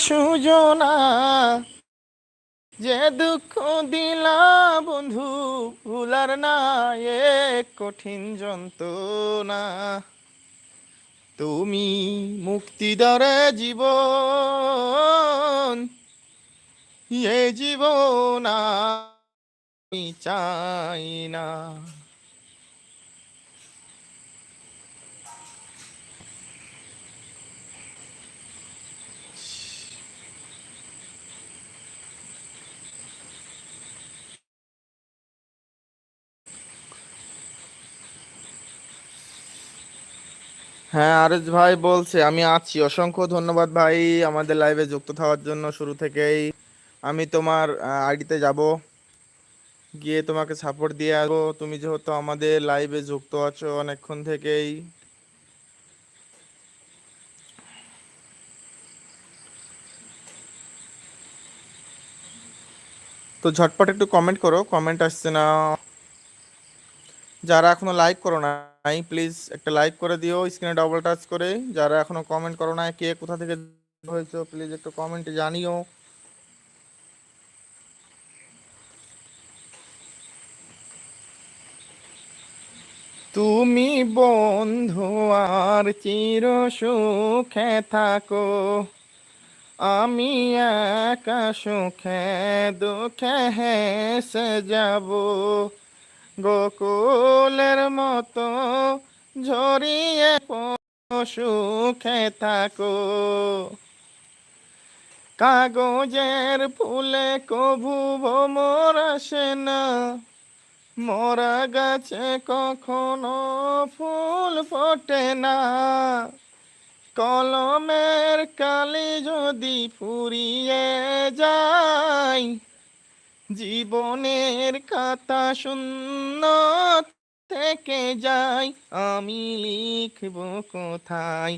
সুজনা যে দুঃখ দিলা বন্ধু ভুলার না এক কঠিন যন্ত্রণা। তুমি মুক্তি দরে জীবন, এ জীবন আমি চাই না। হ্যাঁ, আরেশ ভাই বলছে আমি আছি। অসংখ্য ধন্যবাদ ভাই আমাদের লাইভে যুক্ত থাকার জন্য শুরু থেকেই। আমি তোমার আইডিতে যাব, গিয়ে তোমাকে সাপোর্ট দিয়ে আসবো। তুমি যেহেতু আমাদের লাইভে যুক্ত আছো অনেকক্ষণ থেকেই, তো ঝটপট একটু কমেন্ট করো, কমেন্ট আসছে না। যারা এখনো লাইক করো নাই প্লিজ একটা লাইক করে দিও স্ক্রিনে ডবল টাচ করে। যারা এখনো কমেন্ট করো নাই, কে কোথা থেকে হয়েছো প্লিজ একটু কমেন্টে জানিও। তুমি বন্ধু আর চির সুখে থাকো, আমি একা সুখে দুঃখে হেসে যাব। গোকুলের মতো ঝরিয়ে সুখে থাকো। কাগজের ফুলে কভু ভ্রমর আসে না, মরা গাছে কখনো ফুল ফোটে না। কলমের কালি যদি ফুরিয়ে যায়, জীবনের খাতা শূন্য থেকে যায়, আমি লিখব কোথায়।